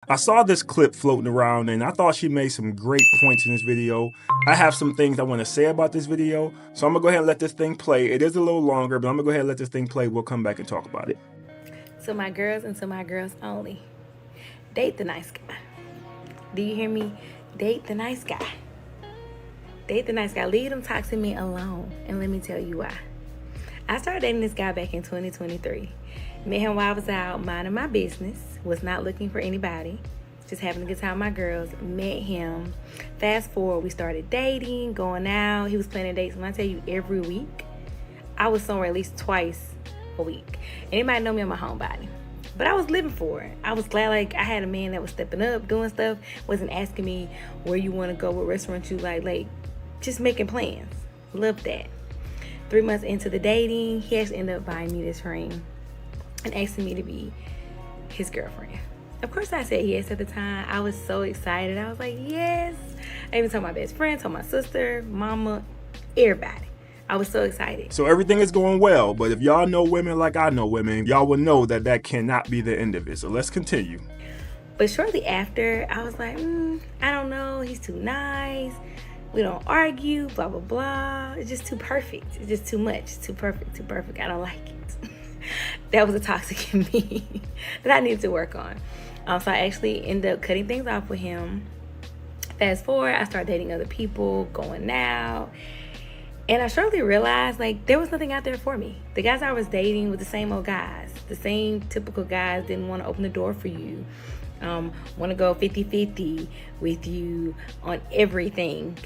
I saw this clip floating around and I thought she made some great points in this video. I have some things I want to say about this video, so I'm gonna go ahead and let this thing play. It is a little longer, but I'm gonna go ahead and let this thing play. We'll come back and talk about it. To my girls and to my girls only, date the nice guy. Do you hear me? Date the nice guy. Date the nice guy. Leave them toxic men alone. And let me tell you why. I started dating this guy back in 2023. Met him while I was out minding my business. Was not looking for anybody. Just having a good time with my girls. Met him. Fast forward, we started dating, going out. He was planning dates. When I tell you every week, I was somewhere at least twice a week. Anybody know me, I'm a homebody. But I was living for it. I was glad like I had a man that was stepping up, doing stuff, wasn't asking me where you want to go, what restaurant you like just making plans. Love that. 3 months into the dating, he actually ended up buying me this ring and asking me to be his girlfriend. Of course I said yes at the time. I was so excited. I was like, yes. I even told my best friend, told my sister, mama, everybody. I was so excited. So everything is going well, but if y'all know women like I know women, y'all will know that that cannot be the end of it. So let's continue. But shortly after, I was like, I don't know. He's too nice. We don't argue, blah, blah, blah. It's just too perfect. It's just too much. Too perfect, too perfect. I don't like it. That was a toxic in me that I needed to work on. So I actually ended up cutting things off with him. Fast forward, I started dating other people, going out. And I shortly realized, like, there was nothing out there for me. The guys I was dating were the same old guys. The same typical guys didn't want to open the door for you. Want to go 50-50 with you on everything.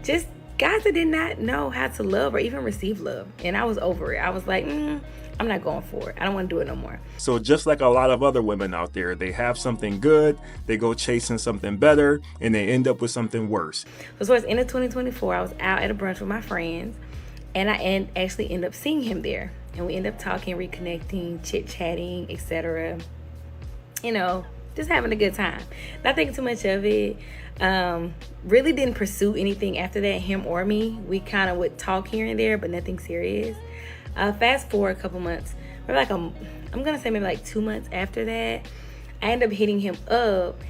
Just guys that did not know how to love or even receive love. And I was over it. I was like, I'm not going for it. I don't want to do it no more. So just like a lot of other women out there, they have something good, they go chasing something better, and they end up with something worse. So towards the end of 2024, I was out at a brunch with my friends, and I actually ended up seeing him there. And we ended up talking, reconnecting, chit-chatting, etc. You know, just having a good time. Not thinking too much of it. Really didn't pursue anything after that, him or me. We kind of would talk here and there, but nothing serious. Fast forward a couple months, maybe like I'm gonna say maybe like 2 months after that, I ended up hitting him up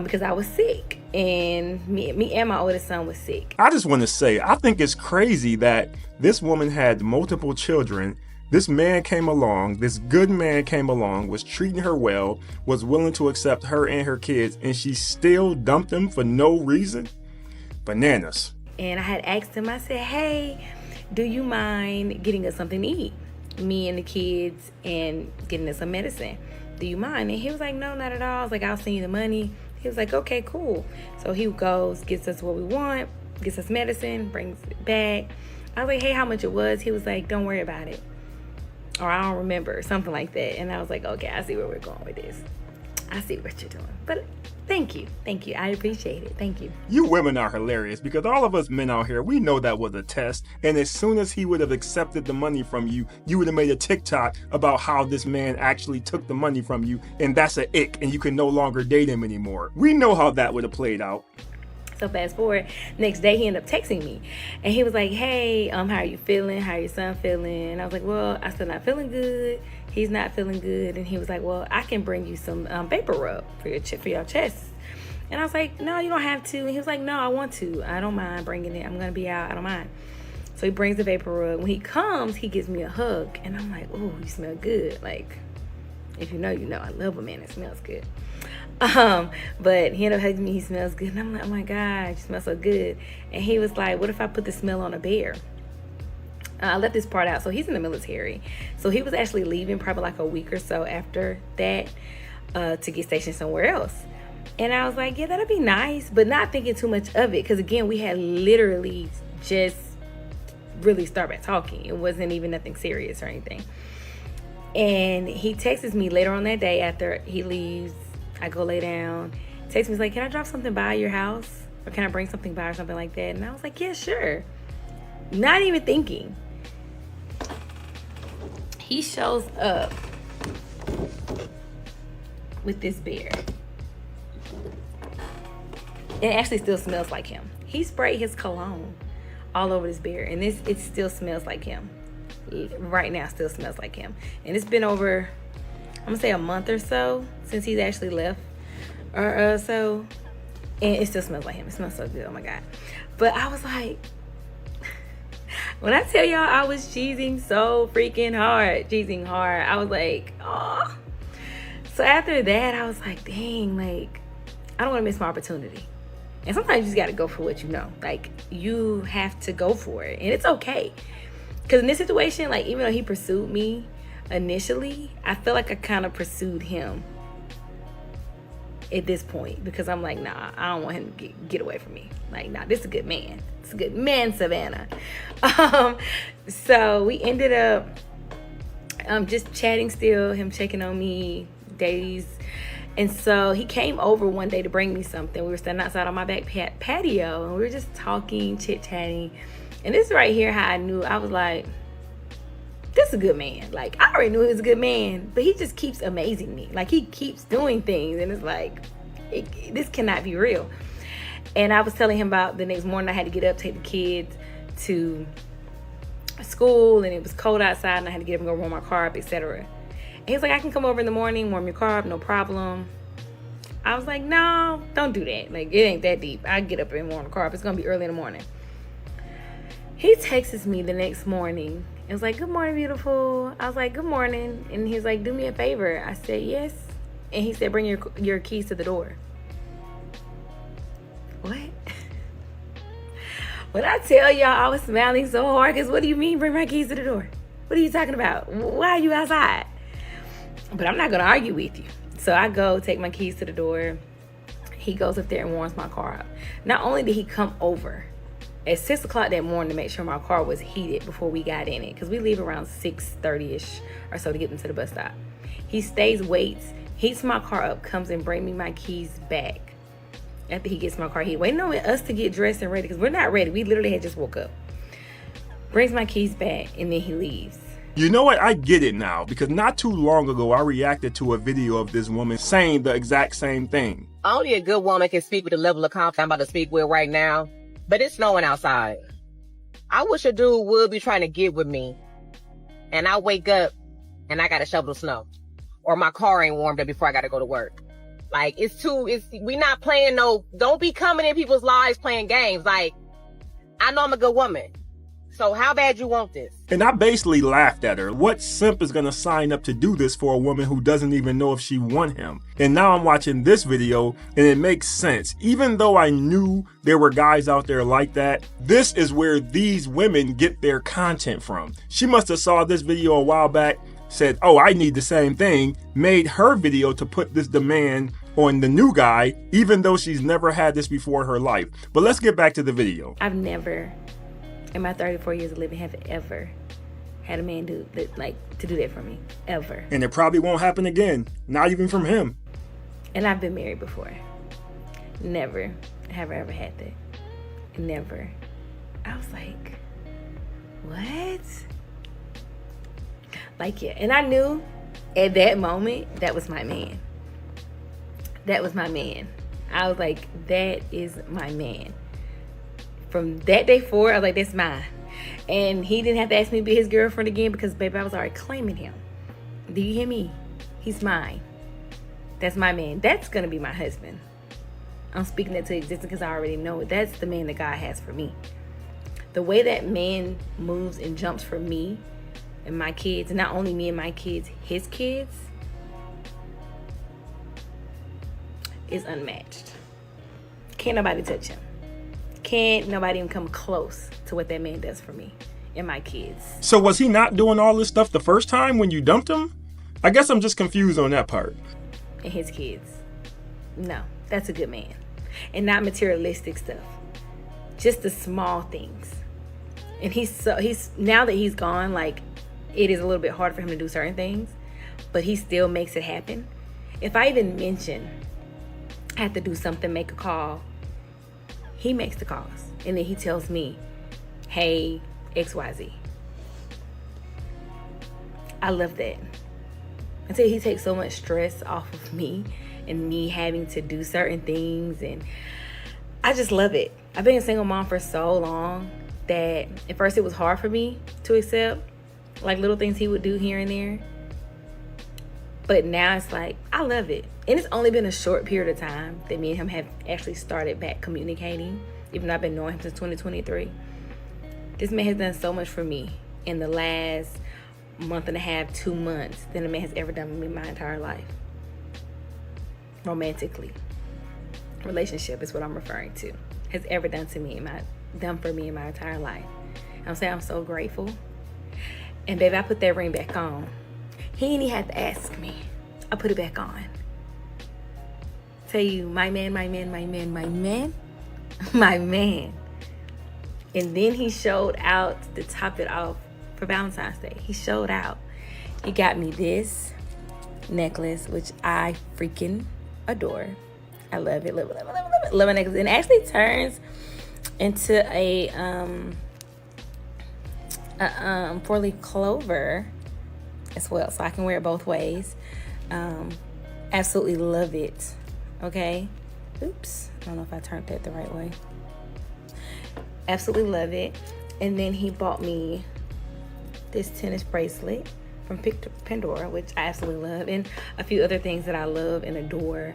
because I was sick, and me and my oldest son was sick. I just want to say, I think it's crazy that this woman had multiple children. This man came along, this good man came along, was treating her well, was willing to accept her and her kids, and she still dumped him for no reason? Bananas. And I had asked him, I said, hey, do you mind getting us something to eat? Me and the kids, and getting us some medicine. Do you mind? And he was like, no, not at all. I was like, I'll send you the money. He was like, okay, cool. So he goes, gets us what we want, gets us medicine, brings it back. I was like, hey, how much it was? He was like, don't worry about it. Or I don't remember, something like that. And I was like, okay, I see where we're going with this. I see what you're doing. But thank you. I appreciate it. Thank you. You women are hilarious, because all of us men out here, we know that was a test. And as soon as he would have accepted the money from you, you would have made a TikTok about how this man actually took the money from you, and that's an ick, and you can no longer date him anymore. We know how that would have played out. So fast forward, next day he ended up texting me, and he was like, hey, how are you feeling? How are your son feeling? And I was like, well, I'm still not feeling good. He's not feeling good. And he was like, well, I can bring you some vapor rub for your chest. And I was like, no, you don't have to. And he was like, no, I want to. I don't mind bringing it. I'm going to be out. I don't mind. So he brings the vapor rub. When he comes, he gives me a hug. And I'm like, oh, you smell good. Like, if you know, you know. I love a man that smells good. But he ended up hugging me. He smells good. And I'm like, oh my God, you smell so good. And he was like, what if I put the smell on a bear? I left this part out. So he's in the military. So he was actually leaving probably like a week or so after that to get stationed somewhere else. And I was like, yeah, that'd be nice, but not thinking too much of it. Because again, we had literally just really started talking. It wasn't even nothing serious or anything. And he texts me later on that day after he leaves. I go lay down. Texts me, he's like, can I drop something by your house? Or can I bring something by or something like that? And I was like, yeah, sure. Not even thinking. He shows up with this bear. It actually still smells like him. He sprayed his cologne all over this bear, and it still smells like him. Right now, still smells like him. And it's been over I'm gonna say a month or so since he's actually left, or so, and it still smells like him. It smells so good. Oh my god! But I was like, when I tell y'all I was cheesing so freaking hard, I was like, oh. So after that, I was like, dang, like I don't want to miss my opportunity. And sometimes you just got to go for what you know. Like, you have to go for it, and it's okay. Because in this situation, like, even though he pursued me initially, I feel like I kind of pursued him at this point, because I'm like, nah, I don't want him to get away from me. Like, nah, this is a good man. It's a good man, Savannah. So we ended up just chatting still, him checking on me days. And so he came over one day to bring me something. We were standing outside on my back patio, and we were just talking, chit-chatting. And this right here, how I knew, I was like, this is a good man. Like, I already knew he was a good man, but he just keeps amazing me. Like, he keeps doing things, and it's like, this cannot be real. And I was telling him about the next morning I had to get up, take the kids to school, and it was cold outside, and I had to get up and go warm my car up, etc. He's like, I can come over in the morning, warm your car up, no problem. I was like, no, don't do that. Like, it ain't that deep. I get up and warm the car up. It's going to be early in the morning. He texts me the next morning. It was like, good morning, beautiful. I was like, good morning. And he's like, do me a favor. I said, yes. And he said, bring your keys to the door. What? When I tell y'all I was smiling so hard, because what do you mean bring my keys to the door? What are you talking about? Why are you outside? But I'm not going to argue with you. So I go take my keys to the door. He goes up there and warms my car up. Not only did he come over at 6 o'clock that morning to make sure my car was heated before we got in it, because we leave around 6:30ish or so to get into the bus stop. He stays, waits, heats my car up, comes and bring me my keys back. After he gets my car heated, waiting on us to get dressed and ready, because we're not ready. We literally had just woke up. Brings my keys back, and then he leaves. You know what? I get it now, because not too long ago, I reacted to a video of this woman saying the exact same thing. Only a good woman can speak with the level of confidence I'm about to speak with right now, but it's snowing outside. I wish a dude would be trying to get with me, and I wake up and I got to shovel the snow, or my car ain't warmed up before I got to go to work. Like, we not playing don't be coming in people's lives playing games. Like, I know I'm a good woman. So how bad you want this? And I basically laughed at her. What simp is going to sign up to do this for a woman who doesn't even know if she want him? And now I'm watching this video and it makes sense. Even though I knew there were guys out there like that, this is where these women get their content from. She must have saw this video a while back, said, oh, I need the same thing, made her video to put this demand on the new guy, even though she's never had this before in her life. But let's get back to the video. I've never, in my 34 years of living, have ever had a man to do that for me, ever. And it probably won't happen again, not even from him. And I've been married before. Never have I ever had that. Never. I was like, what? Like, yeah. And I knew at that moment that was my man. That was my man. I was like, that is my man. From that day forward, I was like, that's mine. And he didn't have to ask me to be his girlfriend again, because, baby, I was already claiming him. Do you hear me? He's mine. That's my man. That's going to be my husband. I'm speaking that to existence because I already know it. That's the man that God has for me. The way that man moves and jumps for me and my kids, and not only me and my kids, his kids, is unmatched. Can't nobody touch him. Can't nobody even come close to what that man does for me and my kids. So was he not doing all this stuff the first time when you dumped him? I guess I'm just confused on that part. And his kids. No, that's a good man. And not materialistic stuff. Just the small things. And he's now that he's gone, like, it is a little bit harder for him to do certain things, but he still makes it happen. If I even mention I have to do something, make a call, he makes the calls. And then he tells me, hey, XYZ. I love that. Until he takes so much stress off of me and me having to do certain things. And I just love it. I've been a single mom for so long that at first it was hard for me to accept, like, little things he would do here and there. But now it's like, I love it. And it's only been a short period of time that me and him have actually started back communicating, even though I've been knowing him since 2023. This man has done so much for me in the last month and a half, 2 months, than a man has ever done for me my entire life. Romantically. Relationship is what I'm referring to. Has ever done for me in my entire life. I'm saying I'm so grateful. And baby, I put that ring back on. He ain't even had to ask me. I put it back on. Tell you, my man. And then he showed out to top it off for Valentine's Day. He showed out. He got me this necklace, which I freaking adore. I love it. Love a necklace. And it actually turns into a 4-leaf clover as well, so I can wear it both ways. Absolutely love it. Okay, oops, I don't know if I turned that the right way. Absolutely love it. And then he bought me this tennis bracelet from Pandora, which I absolutely love, and a few other things that I love and adore.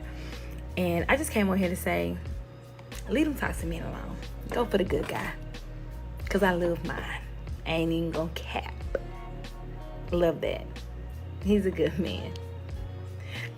And I just came on here to say, leave them toxic men alone. Go for the good guy, because I love mine. I ain't even gonna cap. Love that. He's a good man.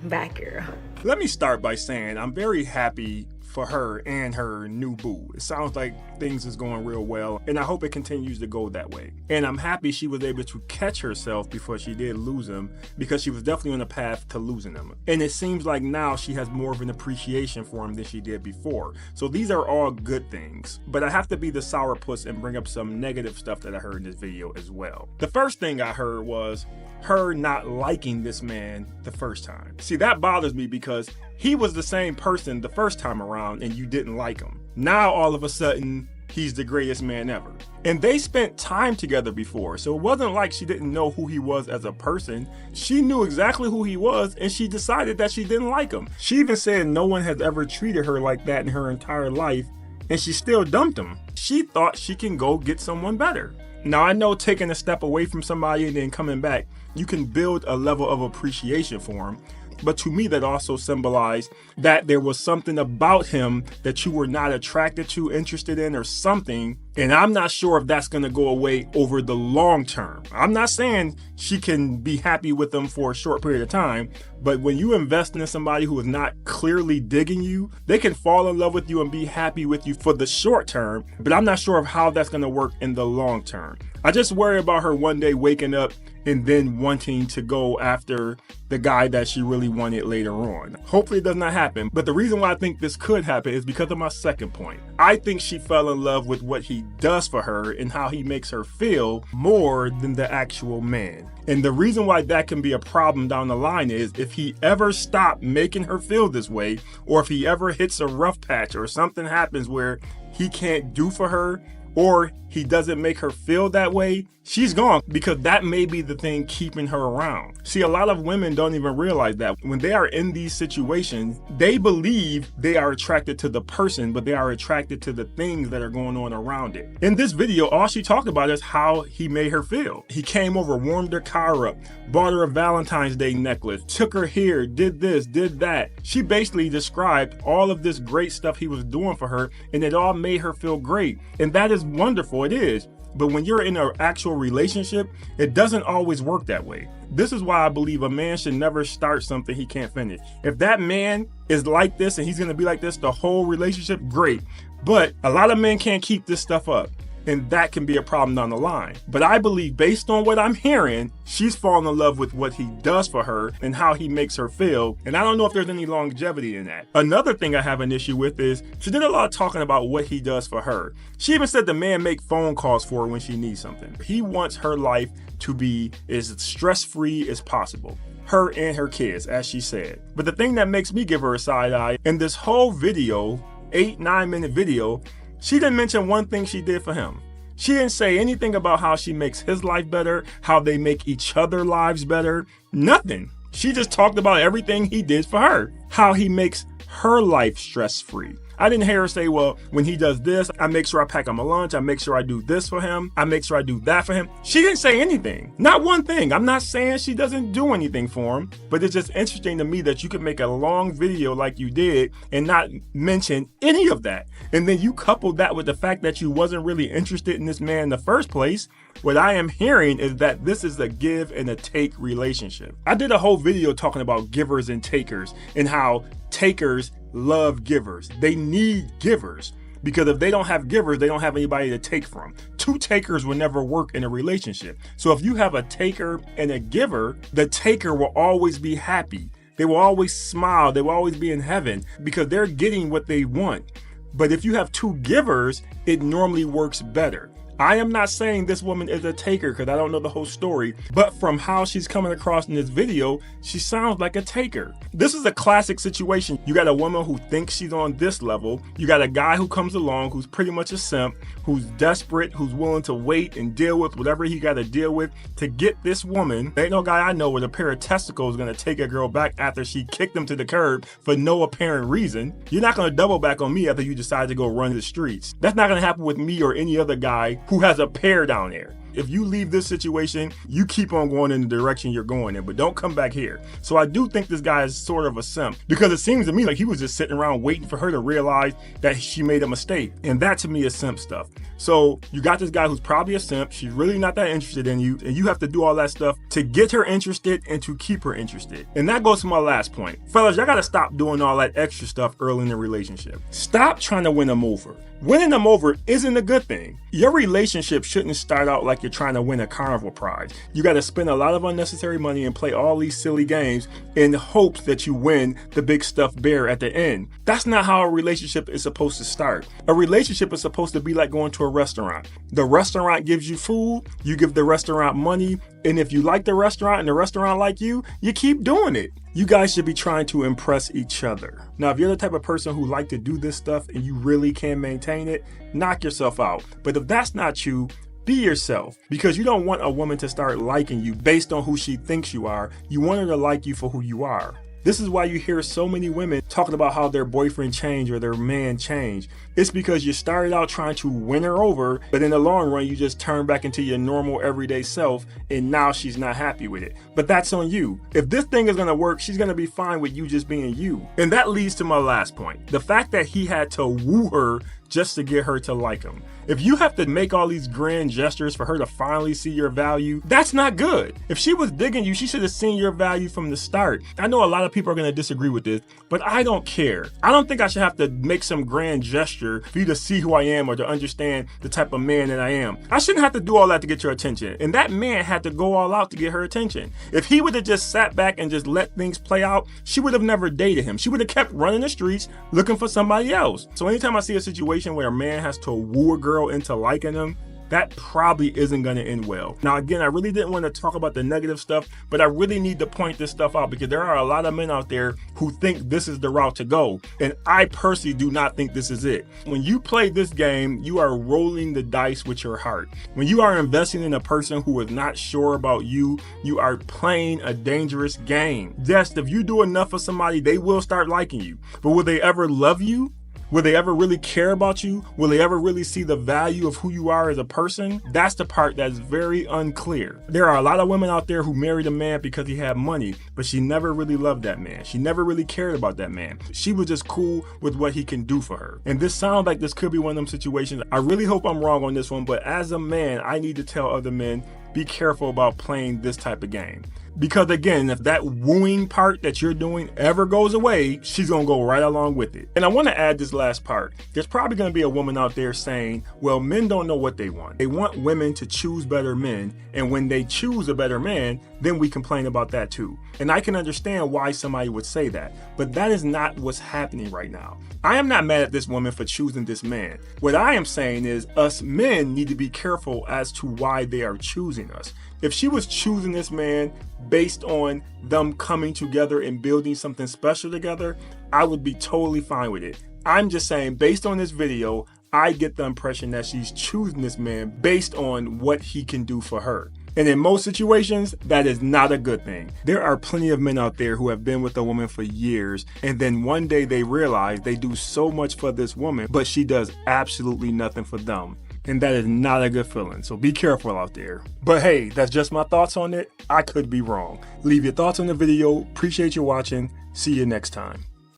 Bye, girl. Let me start by saying I'm very happy for her and her new boo. It sounds like things is going real well, and I hope it continues to go that way. And I'm happy she was able to catch herself before she did lose him, because she was definitely on the path to losing him. And it seems like now she has more of an appreciation for him than she did before. So these are all good things. But I have to be the sourpuss and bring up some negative stuff that I heard in this video as well. The first thing I heard was her not liking this man the first time. See, that bothers me because he was the same person the first time around and you didn't like him. Now all of a sudden, he's the greatest man ever. And they spent time together before, so it wasn't like she didn't know who he was as a person. She knew exactly who he was, and she decided that she didn't like him. She even said no one has ever treated her like that in her entire life, and she still dumped him. She thought she can go get someone better. Now, I know taking a step away from somebody and then coming back, you can build a level of appreciation for him. But to me, that also symbolized that there was something about him that you were not attracted to, interested in, or something. And I'm not sure if that's going to go away over the long term. I'm not saying she can be happy with them for a short period of time, but when you invest in somebody who is not clearly digging you, they can fall in love with you and be happy with you for the short term, but I'm not sure of how that's going to work in the long term. I just worry about her one day waking up and then wanting to go after the guy that she really wanted later on. Hopefully it does not happen, but the reason why I think this could happen is because of my second point. I think she fell in love with what he does for her and how he makes her feel more than the actual man. And the reason why that can be a problem down the line is if he ever stopped making her feel this way, or if he ever hits a rough patch or something happens where he can't do for her, or he doesn't make her feel that way, she's gone, because that may be the thing keeping her around. See, a lot of women don't even realize that when they are in these situations, they believe they are attracted to the person, but they are attracted to the things that are going on around it. In this video, all she talked about is how he made her feel. He came over, warmed her car up, bought her a Valentine's Day necklace, took her here, did this, did that. She basically described all of this great stuff he was doing for her, and it all made her feel great. And that is wonderful, it is. But when you're in an actual relationship, it doesn't always work that way. This is why I believe a man should never start something he can't finish. If that man is like this and he's going to be like this the whole relationship, great. But a lot of men can't keep this stuff up, and that can be a problem down the line. But I believe, based on what I'm hearing, she's fallen in love with what he does for her and how he makes her feel. And I don't know if there's any longevity in that. Another thing I have an issue with is she did a lot of talking about what he does for her. She even said the man make phone calls for her when she needs something. He wants her life to be as stress-free as possible. Her and her kids, as she said. But the thing that makes me give her a side eye, in this whole video, 8-9 minute video, she didn't mention one thing she did for him. She didn't say anything about how she makes his life better, how they make each other lives better, nothing. She just talked about everything he did for her, how he makes her life stress-free. I didn't hear her say, well, when he does this, I make sure I pack him a lunch. I make sure I do this for him. I make sure I do that for him. She didn't say anything. Not one thing. I'm not saying she doesn't do anything for him, but it's just interesting to me that you could make a long video like you did and not mention any of that. And then you couple that with the fact that you wasn't really interested in this man in the first place. What I am hearing is that this is a give and a take relationship. I did a whole video talking about givers and takers and how takers love givers. They need givers because if they don't have givers, they don't have anybody to take from. Two takers will never work in a relationship. So if you have a taker and a giver, the taker will always be happy. They will always smile. They will always be in heaven because they're getting what they want. But if you have two givers, it normally works better. I am not saying this woman is a taker because I don't know the whole story, but from how she's coming across in this video, she sounds like a taker. This is a classic situation. You got a woman who thinks she's on this level. You got a guy who comes along who's pretty much a simp, who's desperate, who's willing to wait and deal with whatever he got to deal with to get this woman. There ain't no guy I know with a pair of testicles going to take a girl back after she kicked him to the curb for no apparent reason. You're not going to double back on me after you decide to go run the streets. That's not going to happen with me or any other guy who has a pair down there. If you leave this situation, you keep on going in the direction you're going in, but don't come back here. So I do think this guy is sort of a simp because it seems to me like he was just sitting around waiting for her to realize that she made a mistake. And that to me is simp stuff. So you got this guy who's probably a simp. She's really not that interested in you. And you have to do all that stuff to get her interested and to keep her interested. And that goes to my last point. Fellas, y'all got to stop doing all that extra stuff early in the relationship. Stop trying to win them over. Winning them over isn't a good thing. Your relationship shouldn't start out like you're trying to win a carnival prize. You got to spend a lot of unnecessary money and play all these silly games in hopes that you win the big stuffed bear at the end. That's not how a relationship is supposed to start. A relationship is supposed to be like going to a restaurant. The restaurant gives you food, you give the restaurant money, and if you like the restaurant and the restaurant like you keep doing it. You guys should be trying to impress each other. Now, if you're the type of person who like to do this stuff and you really can maintain it, knock yourself out. But if that's not you, be yourself, because you don't want a woman to start liking you based on who she thinks you are. You want her to like you for who you are. This is why you hear so many women talking about how their boyfriend changed or their man changed. It's because you started out trying to win her over, but in the long run, you just turn back into your normal everyday self, and now she's not happy with it. But that's on you. If this thing is going to work, she's going to be fine with you just being you. And that leads to my last point. The fact that he had to woo her just to get her to like him. If you have to make all these grand gestures for her to finally see your value, that's not good. If she was digging you, she should have seen your value from the start. I know a lot of people are going to disagree with this, but I don't care. I don't think I should have to make some grand gesture for you to see who I am or to understand the type of man that I am. I shouldn't have to do all that to get your attention. And that man had to go all out to get her attention. If he would have just sat back and just let things play out, she would have never dated him. She would have kept running the streets looking for somebody else. So anytime I see a situation where a man has to woo a girl into liking him, that probably isn't going to end well. Now, again, I really didn't want to talk about the negative stuff, but I really need to point this stuff out because there are a lot of men out there who think this is the route to go. And I personally do not think this is it. When you play this game, you are rolling the dice with your heart. When you are investing in a person who is not sure about you, you are playing a dangerous game. Yes, if you do enough for somebody, they will start liking you. But will they ever love you? Will they ever really care about you? Will they ever really see the value of who you are as a person? That's the part that's very unclear. There are a lot of women out there who married a man because he had money, but she never really loved that man. She never really cared about that man. She was just cool with what he can do for her. And this sounds like this could be one of them situations. I really hope I'm wrong on this one, but as a man, I need to tell other men, be careful about playing this type of game. Because again, if that wooing part that you're doing ever goes away, she's going to go right along with it. And I want to add this last part. There's probably going to be a woman out there saying, well, men don't know what they want. They want women to choose better men. And when they choose a better man, then we complain about that too. And I can understand why somebody would say that. But that is not what's happening right now. I am not mad at this woman for choosing this man. What I am saying is us men need to be careful as to why they are choosing us. If she was choosing this man based on them coming together and building something special together, I would be totally fine with it. I'm just saying, based on this video, I get the impression that she's choosing this man based on what he can do for her. And in most situations, that is not a good thing. There are plenty of men out there who have been with a woman for years, and then one day they realize they do so much for this woman, but she does absolutely nothing for them. And that is not a good feeling, so be careful out there. But hey, that's just my thoughts on it. I could be wrong. Leave your thoughts on the video. Appreciate you watching. See you next time.